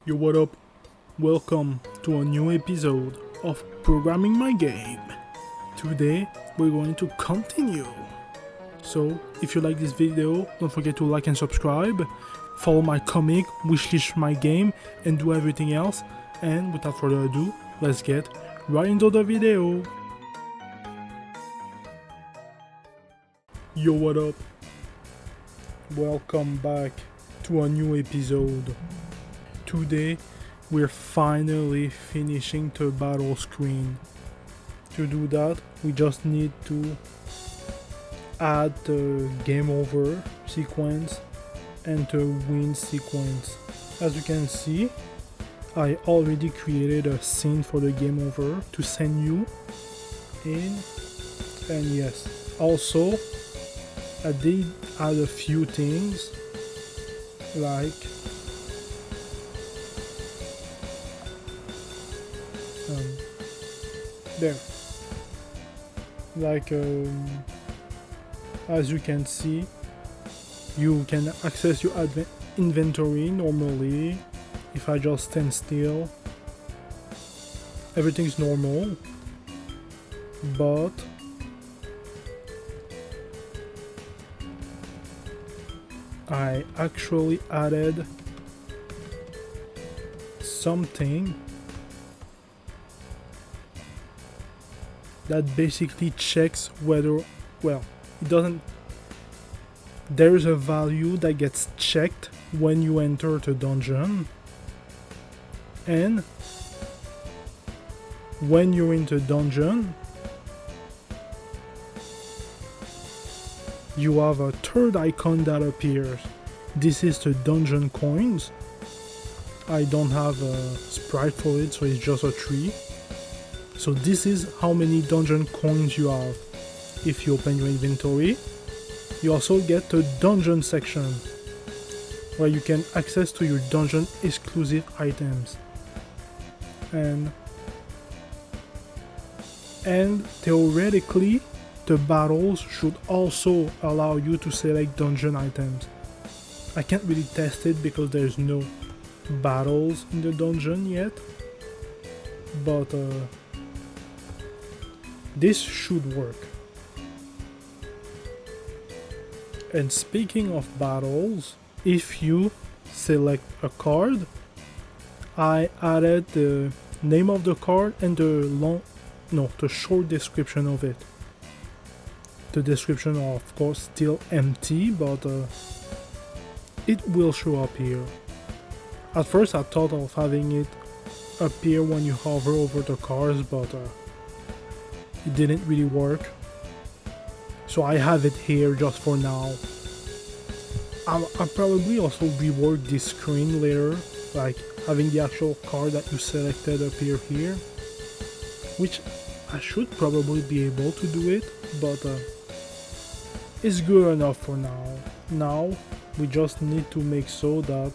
Yo, what up? Welcome to a new episode of Programming My Game. Today, we're going to continue. So, if you like this video, don't forget to like and subscribe, follow my comic, wishlist my game, and do everything else. And without further ado, let's get right into the video. Yo, what up? Welcome back to a new episode. Today, we're finally finishing the battle screen. To do that, we just need to add the game over sequence and the win sequence. As you can see, I already created a scene for the game over to send you in. And yes, also, I did add a few things like there, like as you can see, you can access your inventory normally. If I just stand still, everything's normal, but I actually added something that basically checks whether, well, it doesn't, there's a value that gets checked when you enter the dungeon, and when you're in the dungeon, you have a third icon that appears. This is the dungeon coins. I don't have a sprite for it, so it's just a tree. So this is how many dungeon coins you have. If you open your inventory, you also get the dungeon section where you can access to your dungeon exclusive items. And theoretically, the battles should also allow you to select dungeon items. I can't really test it because there's no battles in the dungeon yet, but this should work. And speaking of battles, if you select a card, I added the name of the card and the short description of it. The description are of course still empty, but it will show up here. At first I thought of having it appear when you hover over the cards, but it didn't really work, so I have it here just for now. I'll probably also rework this screen later, like having the actual card that you selected appear here, which I should probably be able to do it, but it's good enough for now. Now we just need to make so that,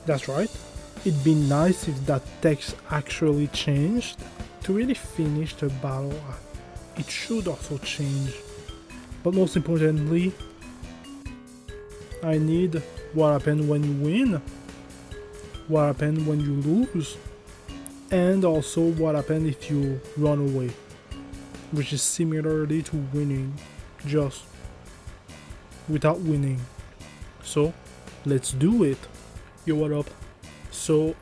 that's right, it'd be nice if that text actually changed. To really finish the battle, it should also change, but most importantly, I need what happened when you win, what happened when you lose, and also what happened if you run away, which is similarly to winning, just without winning. So let's do it. Yo, what up? So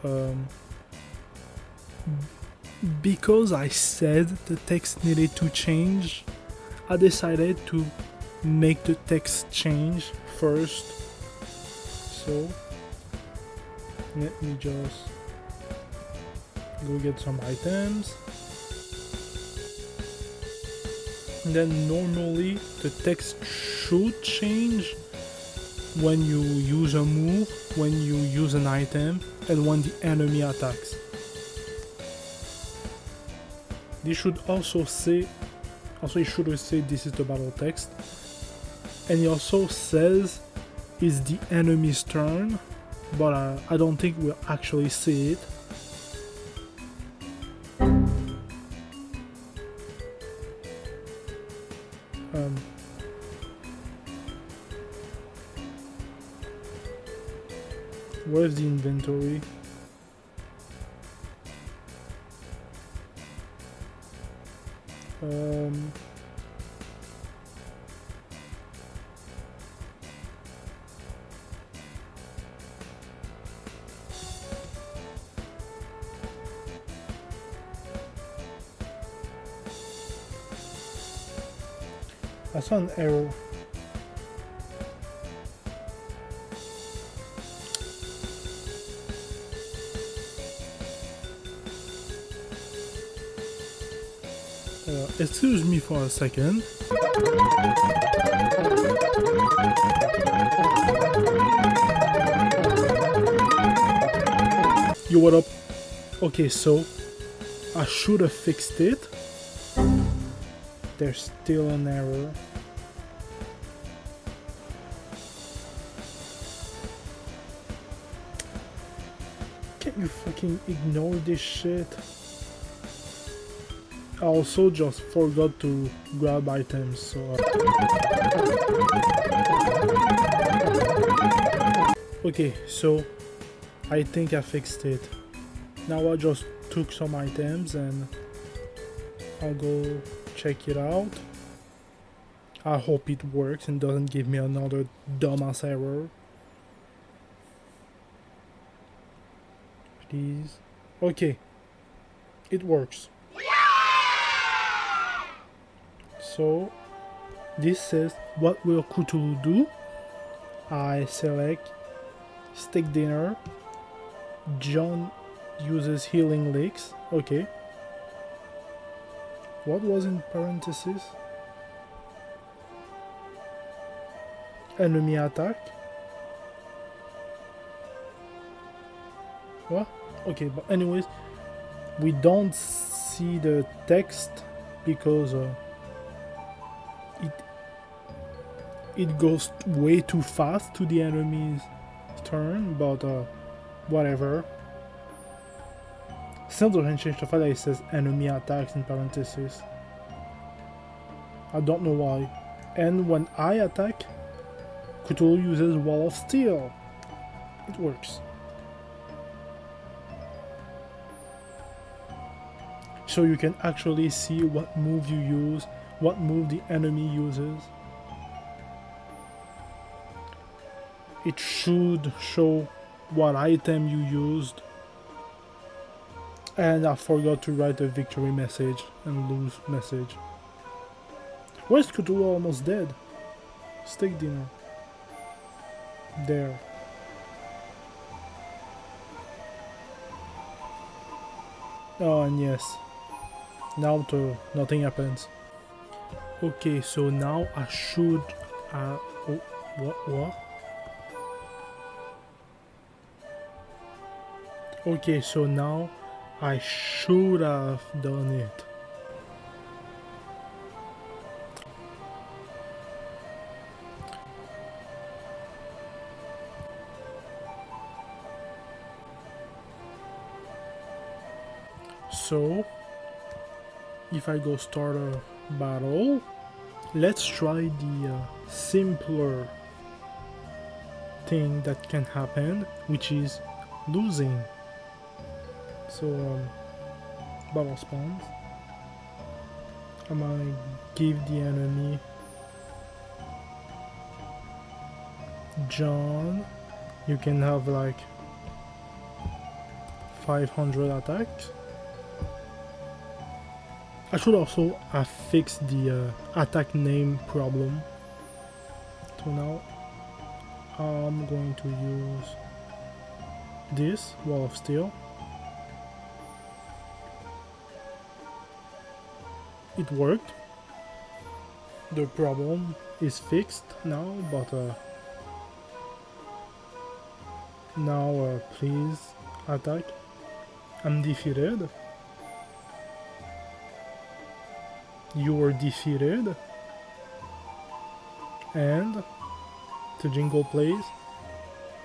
because I said the text needed to change, I decided to make the text change first. So let me just go get some items. And then normally the text should change when you use a move, when you use an item, and when the enemy attacks. This should also say, it should say this is the battle text, and it also says it's the enemy's turn, but I don't think we'll actually see it. Where's the inventory? Um, I saw an error. Excuse me for a second. Yo, what up? Okay, so I should have fixed it. There's still an error. Can't you fucking ignore this shit? I also just forgot to grab items, so okay, so I think I fixed it. Now I just took some items and I'll go check it out. I hope it works and doesn't give me another dumbass error. Please. Okay. It works. So this says, what will Cthulhu do? I select steak dinner. John uses healing licks. Okay. What was in parentheses? Enemy attack. What? Okay, but anyways, we don't see the text because it goes way too fast to the enemy's turn, but whatever. Sans de rien change the fact that it says enemy attacks in parentheses. I don't know why. And when I attack, Cthulhu uses Wall of Steel. It works. So you can actually see what move you use, what move the enemy uses. It should show what item you used. And I forgot to write a victory message and lose message. Where's Cthulhu almost dead? Steak dinner. There. Oh, and yes. Now nothing happens. Okay, so now I should... oh, what? Okay, so now I should have done it. So, if I go start a battle, let's try the simpler thing that can happen, which is losing. So, battle spawns. I'm gonna give the enemy John. You can have like 500 attacks. I should also have fixed the attack name problem. So now I'm going to use this Wall of Steel. It worked. The problem is fixed now, but now please attack. I'm defeated. You were defeated. And the jingle plays.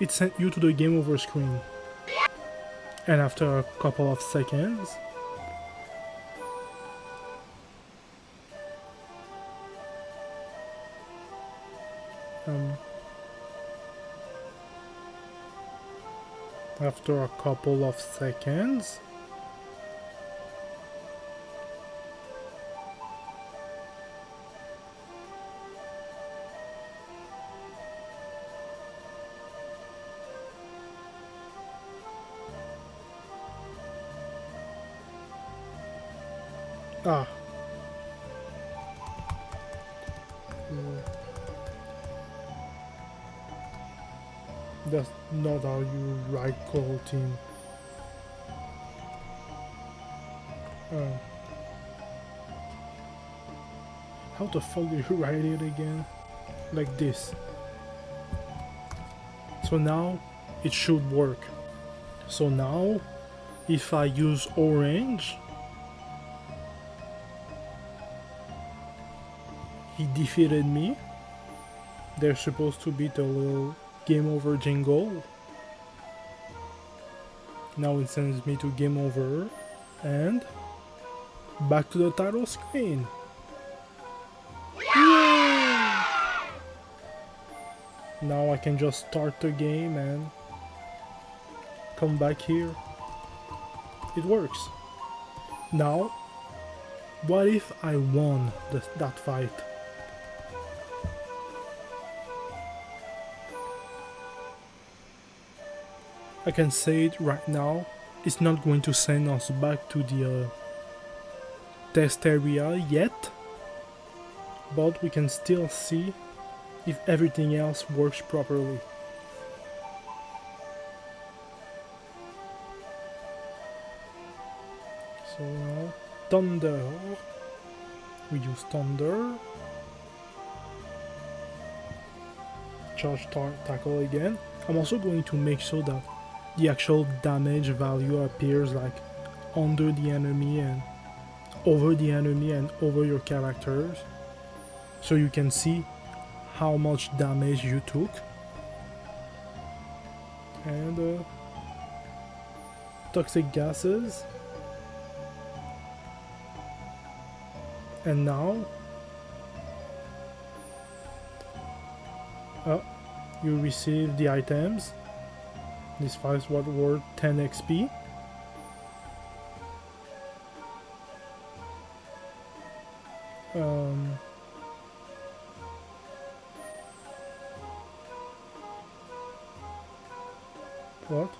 It sent you to the game over screen. And after a couple of seconds, Ah. That's not how you write coroutine. How the fuck do you write it again? Like this. So now it should work. So now if I use orange, he defeated me. There's supposed to be the little game over jingle. Now it sends me to game over and back to the title screen. Yay! Now I can just start the game and come back here. It works. Now, what if I won that fight? I can say it right now, it's not going to send us back to the test area yet, but we can still see if everything else works properly. So now, thunder. We use thunder. Charge tackle again. I'm also going to make sure that the actual damage value appears like under the enemy and over the enemy and over your characters, so you can see how much damage you took. And toxic gases. And now you receive the items. This fight was worth 10 XP. What?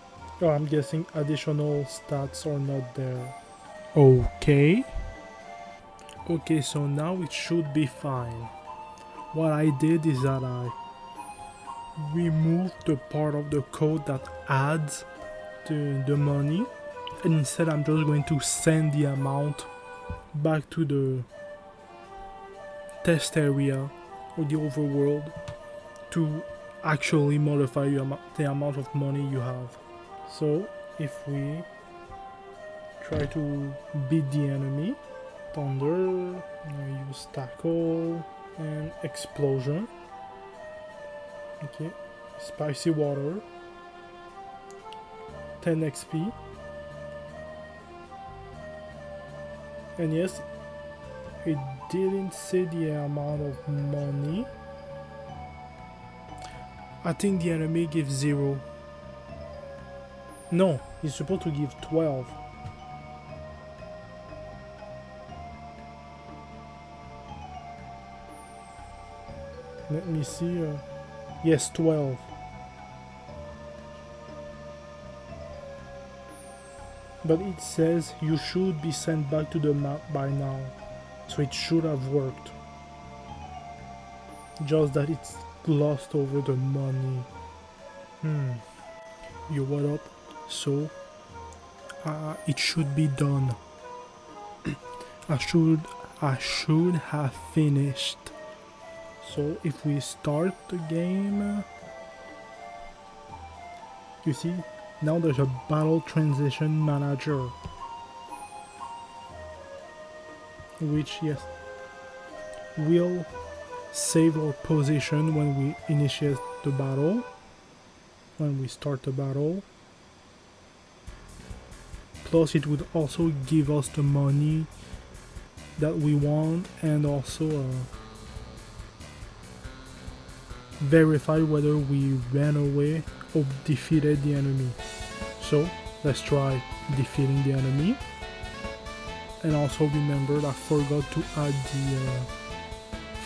Oh, I'm guessing additional stats are not there. Okay. Okay, so now it should be fine. What I did is that I removed the part of the code that adds the money, and instead I'm just going to send the amount back to the test area or the overworld to actually modify the amount of money you have. So if we try to beat the enemy, thunder, I use tackle and explosion. Okay, spicy water, 10 XP, and yes, it didn't say the amount of money. I think the enemy gives 0. No, he's supposed to give 12. Let me see. Yes, 12. But it says you should be sent back to the map by now. So it should have worked. Just that it's glossed over the money. Yo, what up? So, it should be done. I should have finished. So if we start the game, you see, now there's a battle transition manager, which, yes, will save our position when we initiate the battle, when we start the battle. Plus it would also give us the money that we want, and also verify whether we ran away or defeated the enemy. So let's try defeating the enemy. And also remember that I forgot to add the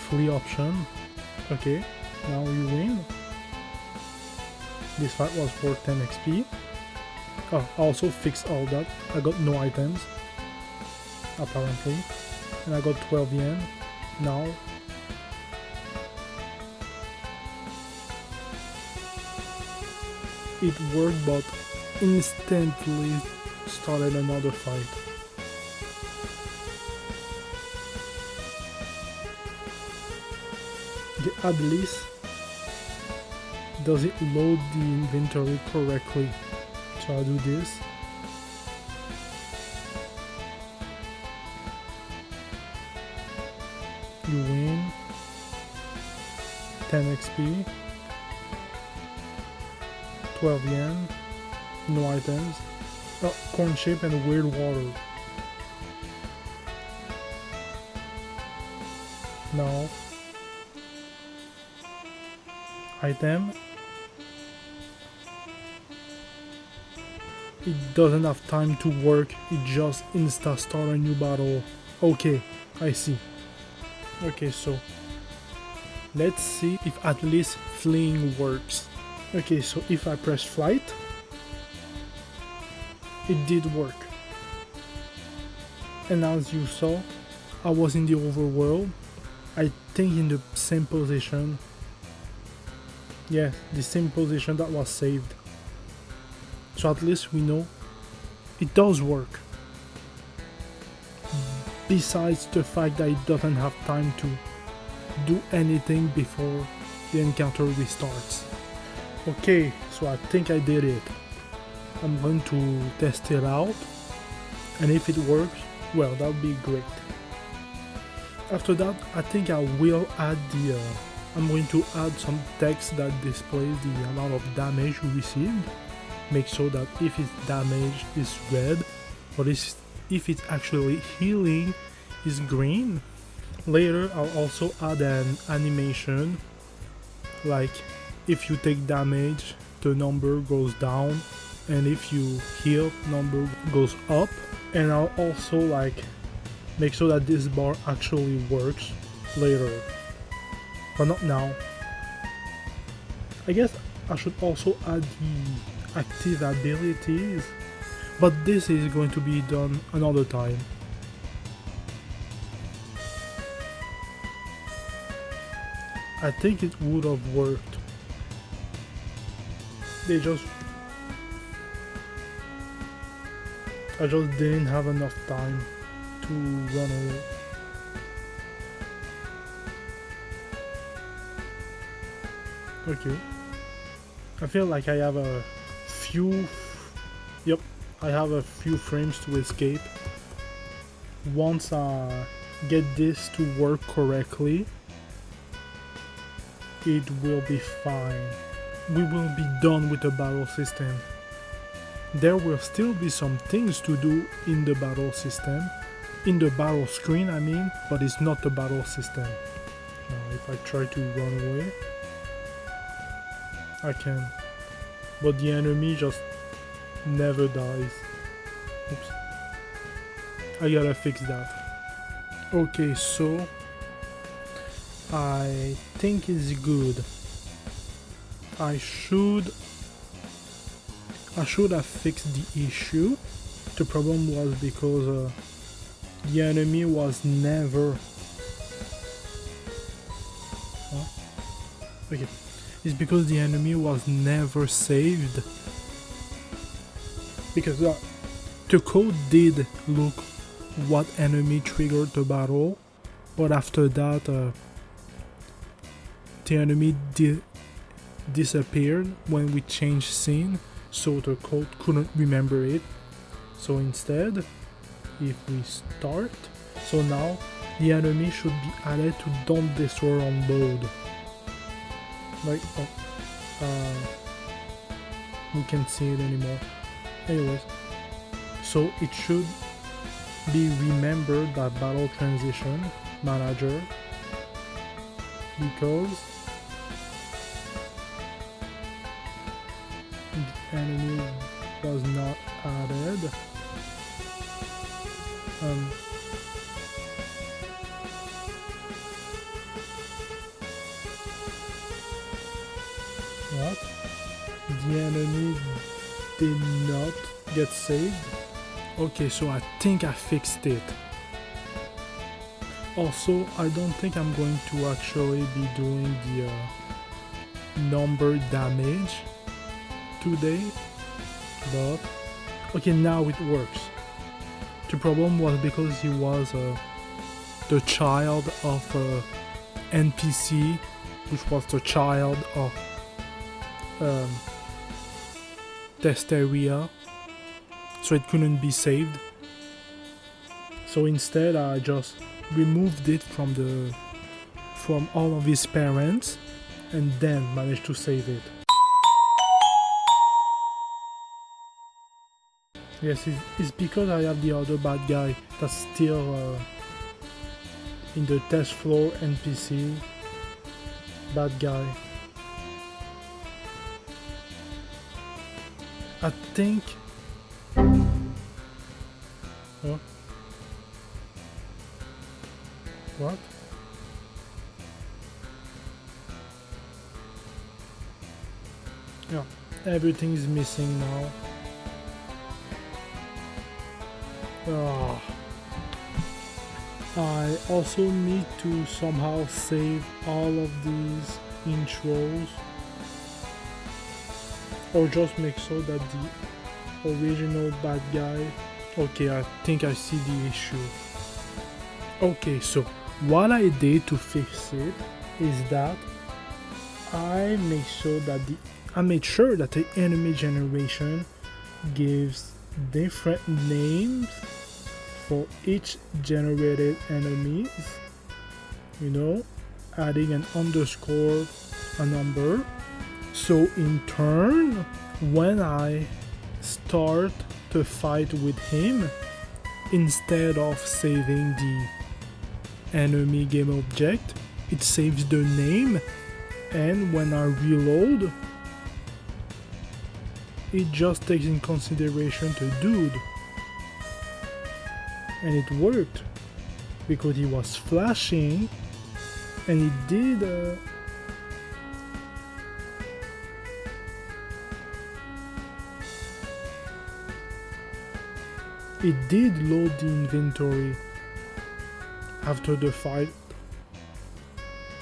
free option. Okay, now you win. This fight was worth 10 XP. Oh, I also fixed all that. I got no items, apparently. and I got 12 yen. Now it worked, but instantly started another fight. At least does it load the inventory correctly? So I'll do this. You win 10 XP, 12 yen, no items, oh, corn chip and weird water. Now item. It doesn't have time to work, it just insta start a new battle. Okay, I see. Okay, so let's see if at least fleeing works. Okay, so if I press flight, it did work. And as you saw, I was in the overworld, I think in the same position. Yeah, the same position that was saved. So at least we know it does work. Besides the fact that it doesn't have time to do anything before the encounter restarts. Okay, so I think I did it. I'm going to test it out, and if it works, well, that would be great. After that, I think I will add I'm going to add some text that displays the amount of damage you received. Make sure that if it's damage is red, but if it's actually healing is green. Later I'll also add an animation, like if you take damage the number goes down, and if you heal number goes up. And I'll also like make sure that this bar actually works later, but not now. I guess I should also add the active abilities, but this is going to be done another time. I think it would have worked. I just didn't have enough time to run away. Okay. I feel like I have a few... Yep, I have a few frames to escape. Once I get this to work correctly, it will be fine. We will be done with the battle system. There will still be some things to do in the battle system. In the battle screen, I mean, but it's not the battle system. Now, if I try to run away, I can. But the enemy just never dies. Oops. I gotta fix that. Okay, so I think it's good. I should have fixed the issue. The problem was because the enemy was never... Huh? Okay. It's because the enemy was never saved. Because the code did look what enemy triggered the battle, but after that the enemy disappeared when we changed scene, so the code couldn't remember it. So instead, if we start, so now the enemy should be added to don't destroy on load. Like, we can't see it anymore. Anyways, so it should be remembered that battle transition manager, because the enemy was not added. What? The enemy did not get saved? Okay, so I think I fixed it. Also, I don't think I'm going to actually be doing the number damage today, but okay, now it works. The problem was because he was the child of NPC, which was the child of Testeria, so it couldn't be saved. So instead I just removed it from all of his parents and then managed to save it. Yes, it's because I have the other bad guy that's still in the test floor NPC. Bad guy. I think... Huh? What? Yeah, everything is missing now. Ah. I also need to somehow save all of these intros, or just make sure that the original bad guy... Okay, I think I see the issue. Okay, so what I did to fix it is that I made sure that the enemy generation gives different names for each generated enemies, you know, adding an underscore, a number. So in turn, when I start to fight with him, instead of saving the enemy game object, it saves the name, and when I reload, it just takes in consideration the dude. And it worked because he was flashing, and it did load the inventory after the fight.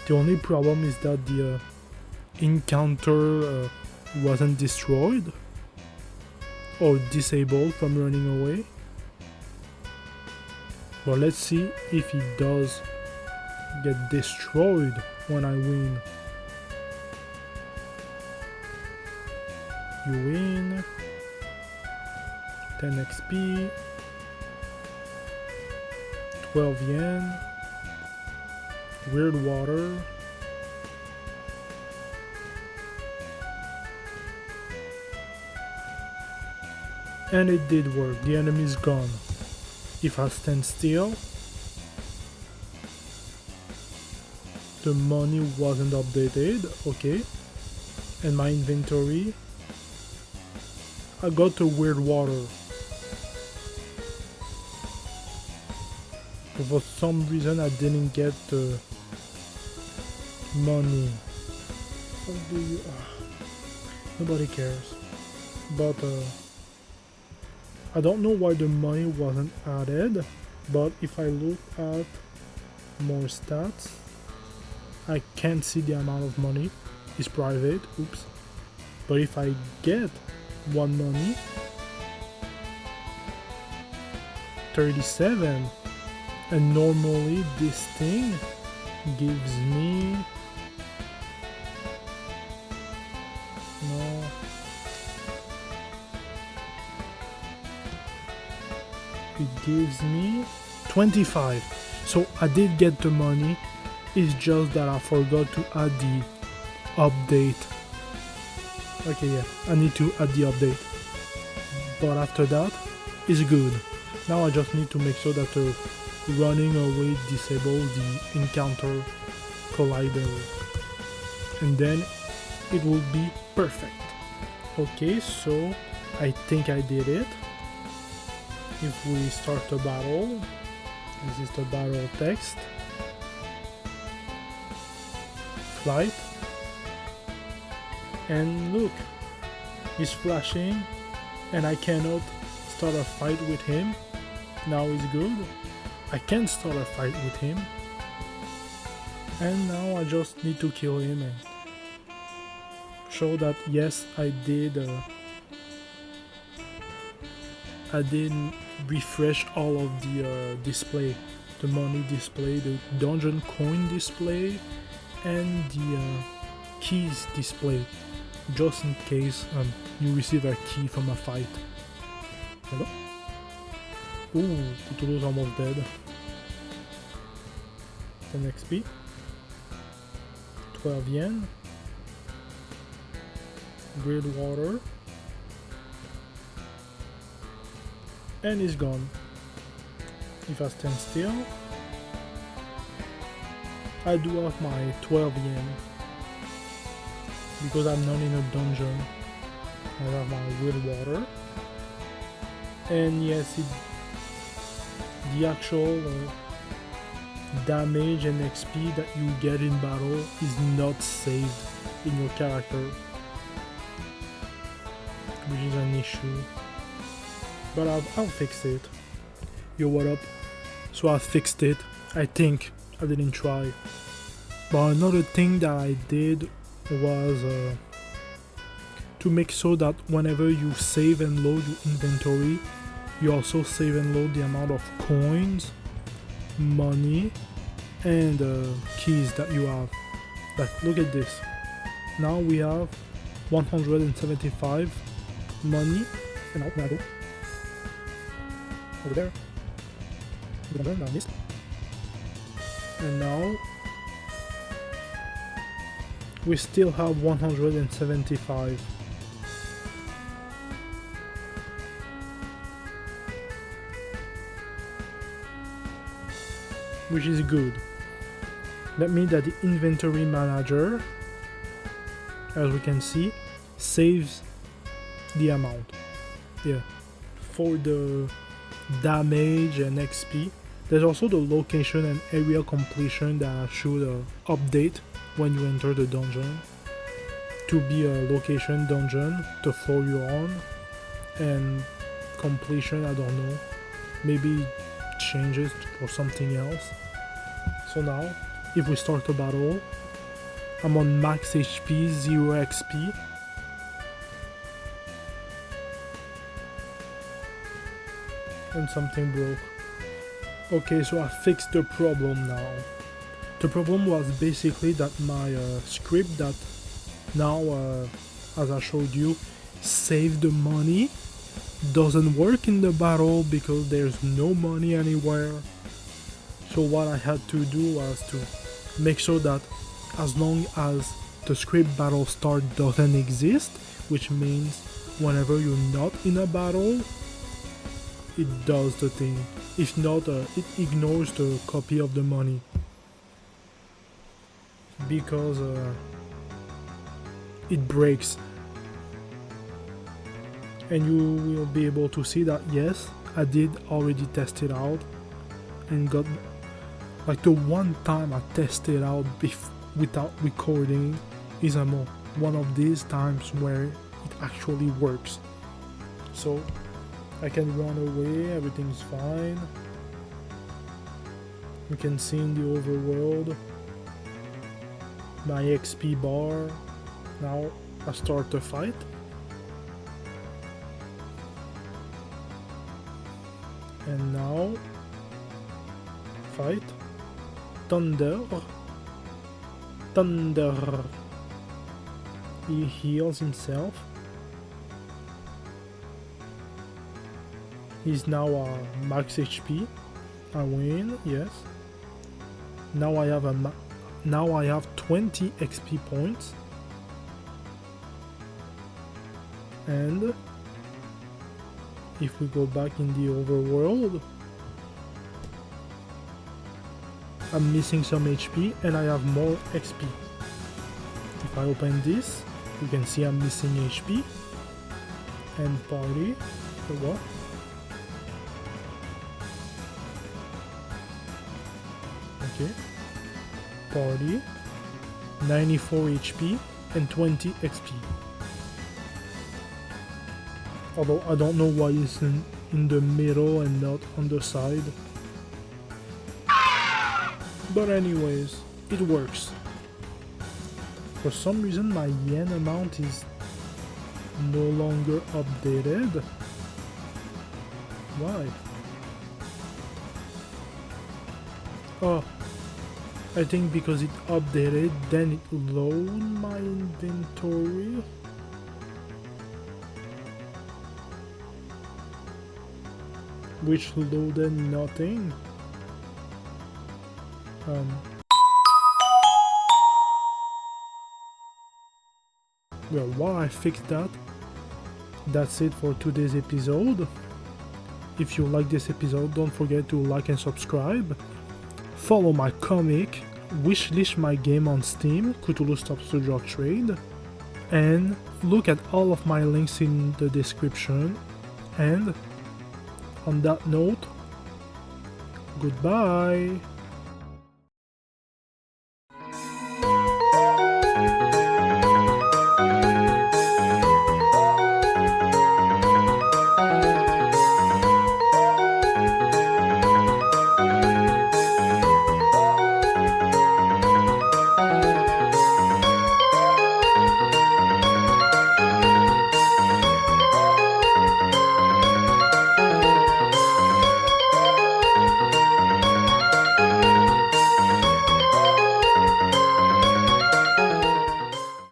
The only problem is that the encounter wasn't destroyed or disabled from running away. But let's see if he does get destroyed when I win. You win 10 XP, 12 yen, weird water, and it did work. The enemy is gone. If I stand still, the money wasn't updated, okay, and my inventory, I got the weird water. But for some reason I didn't get the money. How do you... nobody cares. But I don't know why the money wasn't added, but if I look at more stats, I can't see the amount of money. It's private, oops. But if I get one money, 37, and normally this thing gives me... no... it gives me 25. So I did get the money, it's just that I forgot to add the update. Okay, yeah, I need to add the update, but after that it's good. Now I just need to make sure that the running away disables the encounter collider, and then it will be perfect. Okay, so I think I did it. If we start the battle, this is the battle text. Flight. And look, he's flashing and I cannot start a fight with him. Now it's good. I can start a fight with him And now I just need to kill him and show that yes, I did refresh all of the display, the money display, the dungeon coin display, and the keys display, just in case you receive a key from a fight. Hello? Ooh, Cthulhu's almost dead. 10 XP. 12 yen. Grid water. And he's gone. If I stand still, I do have my 12 yen. Because I'm not in a dungeon, I have my grid water. And yes, the actual damage and XP that you get in battle is not saved in your character, which is an issue. But I'll fix it. Yo, what up? So I fixed it. I think I didn't try. But another thing that I did was to make sure that whenever you save and load your inventory, you also save and load the amount of coins, money, and keys that you have. Like, look at this. Now we have 175 money, and now we go over there. We're gonna burn down this. And now we still have 175. Which is good. That means that the inventory manager, as we can see, saves the amount. Yeah. For the damage and XP, there's also the location and area completion that should update when you enter the dungeon to be a location dungeon, the floor you're on, and completion, I don't know, maybe changes for something else. So now, if we start a battle, I'm on max HP, 0 XP. And something broke. Okay, so I fixed the problem now. The problem was basically that my script that now, as I showed you, saved the money, doesn't work in the battle because there's no money anywhere. So what I had to do was to make sure that as long as the script battle start doesn't exist, which means whenever you're not in a battle, it does the thing. If not, it ignores the copy of the money. Because it breaks. And you will be able to see that yes, I did already test it out and got like the one time I tested out without recording is one of these times where it actually works. So I can run away, everything's fine. You can see in the overworld my XP bar. Now I start the fight. And now fight. Thunder. He heals himself. He's now max HP. I win, yes. Now I have 20 XP points. And if we go back in the overworld, I'm missing some HP and I have more XP. If I open this, you can see I'm missing HP. And party, for what? Okay. Party, 94 HP and 20 XP. Although I don't know why it's in the middle and not on the side. But anyways, it works. For some reason my yen amount is no longer updated. Why? Oh, I think because it updated, then it loaded my inventory. Which loaded nothing. Well, while I fix that, that's it for today's episode. If you like this episode, don't forget to like and subscribe. Follow my comic, wishlist my game on Steam, Cthulhu Stops the Drug Trade, and look at all of my links in the description. And on that note, goodbye.